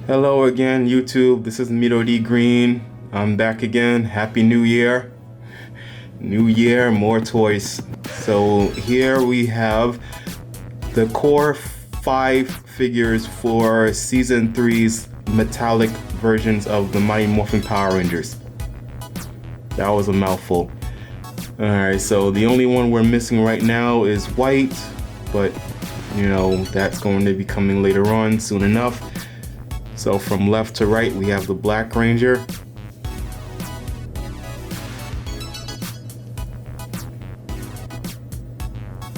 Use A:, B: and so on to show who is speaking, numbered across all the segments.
A: Hello again, YouTube. This is Mito D Green. I'm back again. Happy New Year. New Year, more toys. So here we have the core 5 figures for Season 3's metallic versions of the Mighty Morphin Power Rangers. That was a mouthful. Alright, so the only one we're missing right now is white, but you know, that's going to be coming later on soon enough. So from left to right, we have the Black Ranger.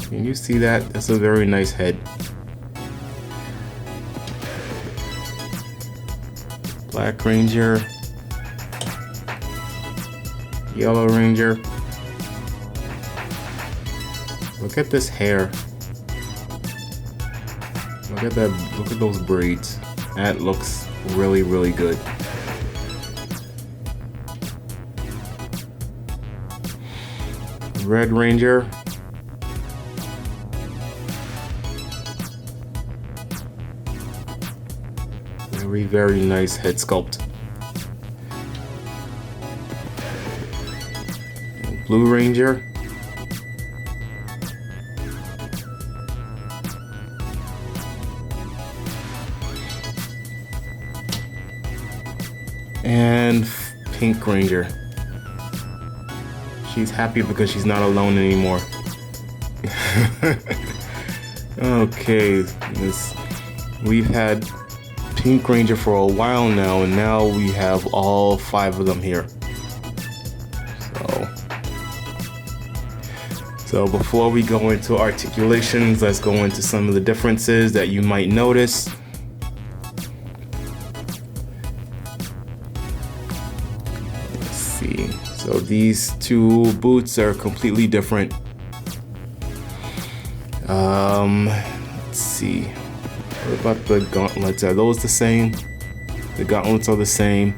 A: Can you see that? That's a very nice head. Black Ranger. Yellow Ranger. Look at this hair. Look at that, look at those braids. That looks really, really good. Red Ranger. Very, very nice head sculpt. Blue Ranger. And Pink Ranger. She's happy because she's not alone anymore. Okay, we've had Pink Ranger for a while now, and now we have all 5 of them here. So before we go into articulations, let's go into some of the differences that you might notice. So these 2 boots are completely different. Let's see. What about the gauntlets? Are those the same? The gauntlets are the same.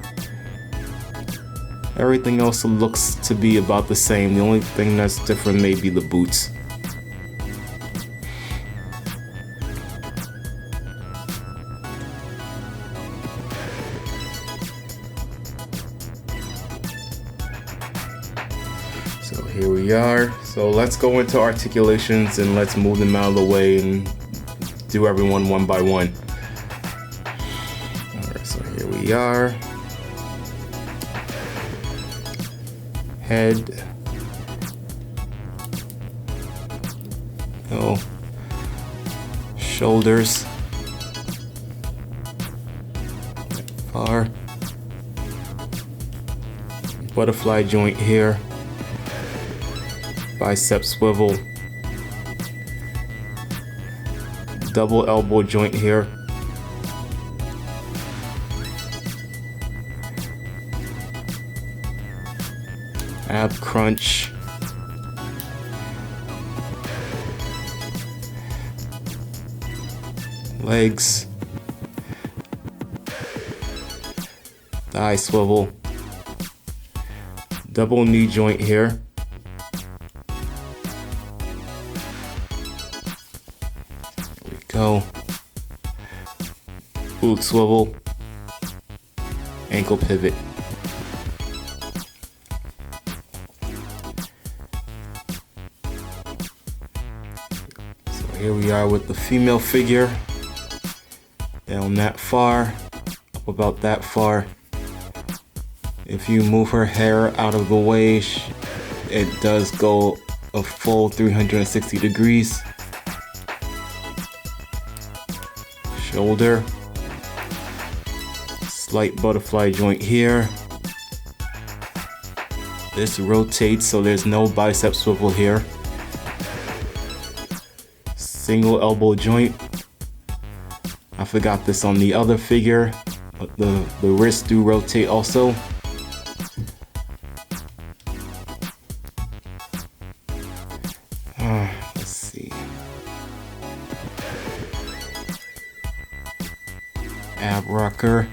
A: Everything else looks to be about the same. The only thing that's different may be the boots. So here we are. So let's go into articulations and let's move them out of the way and do everyone one by one. Alright, so here we are. Head. Oh. Shoulders. Far. Butterfly joint here. Bicep swivel. Double elbow joint here. Ab crunch. Legs. Thigh swivel. Double knee joint here. Go. Boot swivel. Ankle pivot. So here we are with the female figure. Down that far, up about that far. If you move her hair out of the way, it does go a full 360 degrees. Shoulder, slight butterfly joint here. This rotates, so there's no bicep swivel here. Single elbow joint. I forgot this on the other figure, but the wrists do rotate also. Let's see. Ab rocker.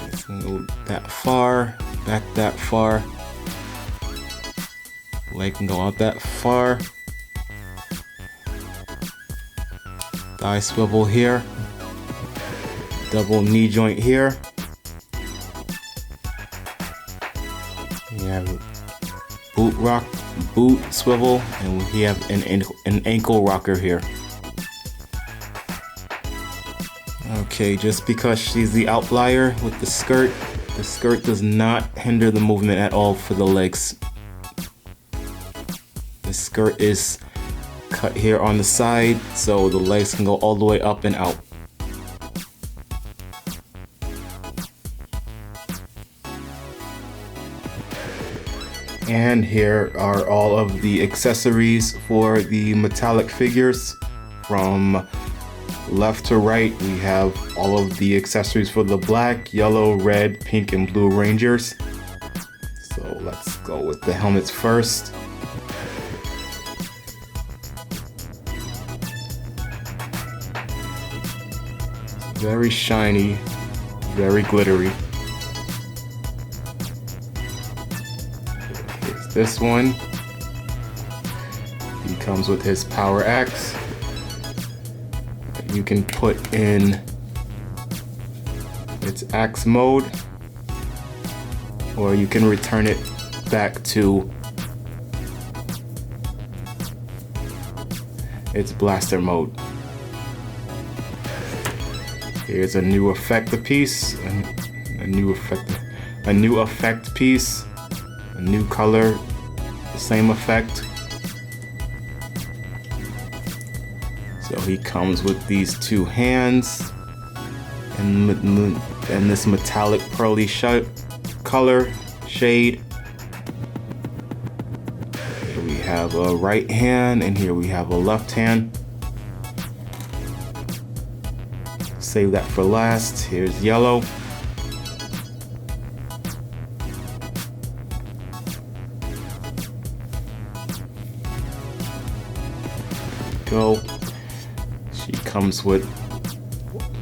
A: Let's go that far, back that far. Leg can go out that far. Thigh swivel here. double knee joint here. We have boot swivel, and we have an ankle rocker here. Okay, just because she's the outlier with the skirt does not hinder the movement at all for the legs. The skirt is cut here on the side, so the legs can go all the way up and out. And here are all of the accessories for the metallic figures. From left to right, we have all of the accessories for the black, yellow, red, pink, and blue Rangers. So let's go with the helmets first. Very shiny, very glittery. Here's this one. He comes with his power axe. You can put in its axe mode, or you can return it back to its blaster mode. Here's a new effect piece, a new effect piece, a new color, the same effect. So he comes with these two hands and this metallic pearly color shade. Here we have a right hand, and here we have a left hand. Save that for last. Here's yellow. Go. She comes with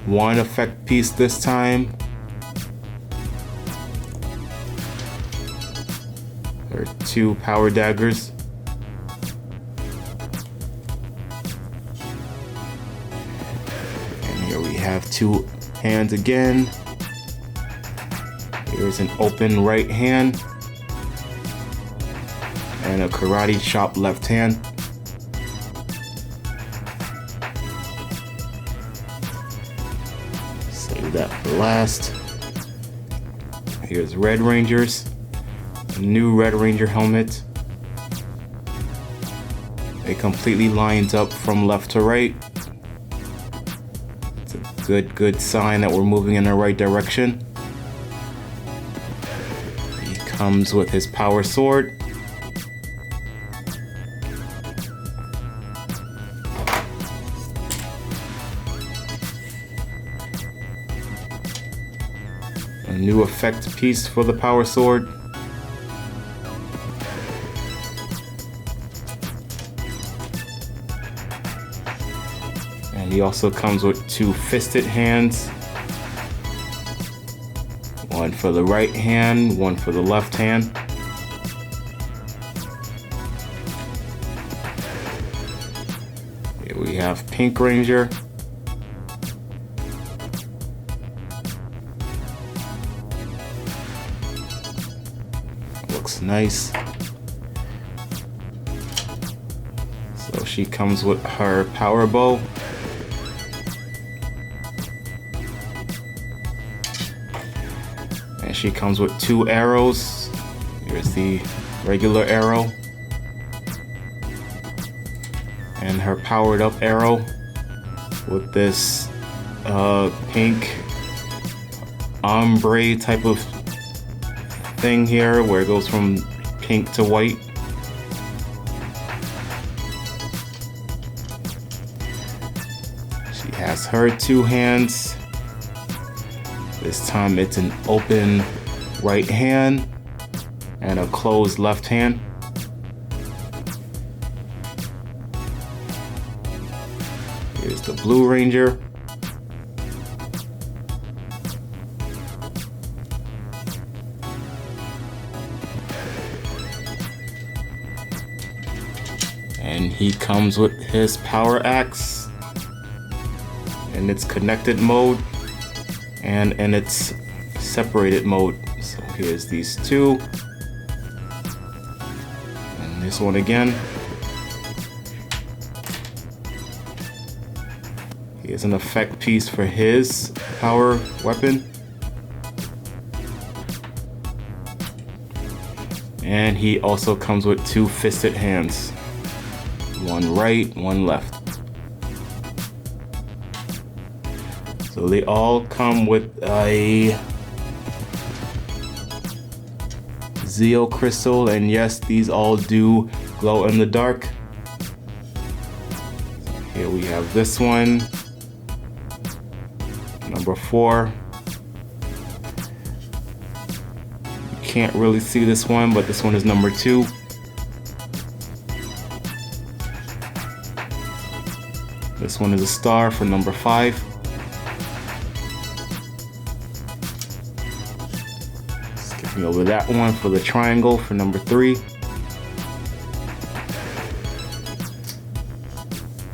A: one effect piece this time. There are two power daggers. And here we have two hands again. Here's an open right hand and a karate chop left hand. Save that for last. Here's Red Rangers. A new Red Ranger helmet. It completely lines up from left to right. It's a good sign that we're moving in the right direction. He comes with his power sword. A new effect piece for the power sword. And he also comes with two fisted hands. One for the right hand, one for the left hand. Here we have Pink Ranger. Looks nice. So she comes with her power bow. And she comes with two arrows. Here's the regular arrow. And her powered up arrow with this pink ombre type of thing here where it goes from pink to white. She has her two hands. This time it's an open right hand and a closed left hand. Here's the Blue Ranger. And he comes with his power axe in its connected mode. and in its separated mode. So here's these two, and this one again. Here's an effect piece for his power weapon. And he also comes with two fisted hands. One right, one left. So they all come with a Zeo crystal, and yes, these all do glow in the dark. So here we have this one, number 4. You can't really see this one, but this one is number 2. This one is a star for number 5. Skipping over that one for the triangle for number 3.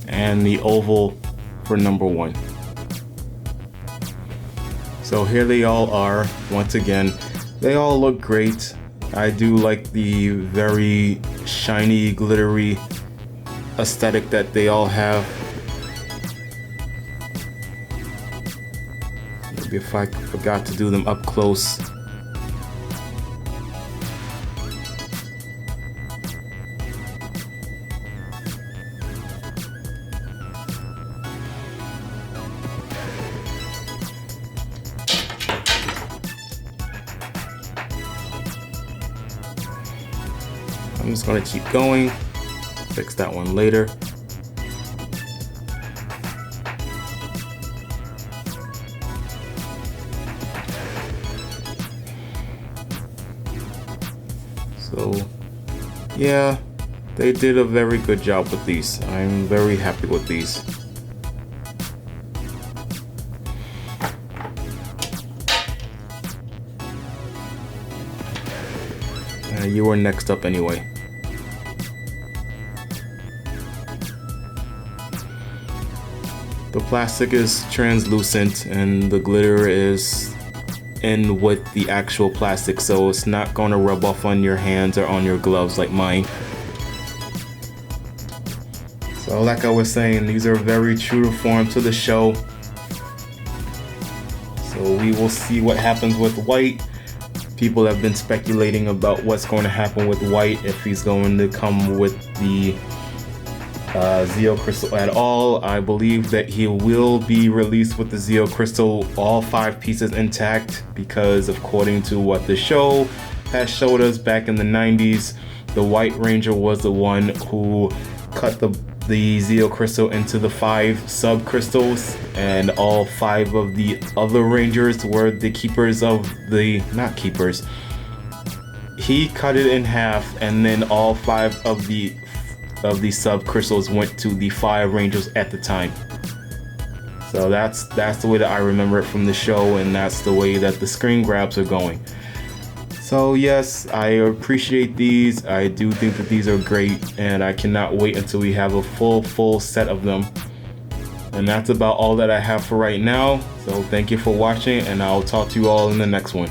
A: And the oval for number 1. So here they all are. Once again, they all look great. I do like the very shiny, glittery aesthetic that they all have. Maybe if I forgot to do them up close. I'm just gonna keep going, fix that one later. So yeah, they did a very good job with these. I'm very happy with these. You were next up anyway. The plastic is translucent and the glitter is in with the actual plastic, so it's not going to rub off on your hands or on your gloves like mine. So like I was saying, these are very true to form to the show. So we will see what happens with white. People have been speculating about what's going to happen with white, if he's going to come with the Zeo crystal at all. I believe that he will be released with the Zeo crystal, all 5 pieces intact, because according to what the show has showed us back in the 90s, the White Ranger was the one who cut the Zeo crystal into the 5 sub crystals, and all 5 of the other Rangers were the keepers of the, not keepers. He cut it in half, and then all 5 of the sub crystals went to the 5 Rangers at the time. So that's the way that I remember it from the show, and that's the way that the screen grabs are going. So yes, I appreciate these. I do think that these are great, and I cannot wait until we have a full set of them. And that's about all that I have for right now. So thank you for watching, and I'll talk to you all in the next one.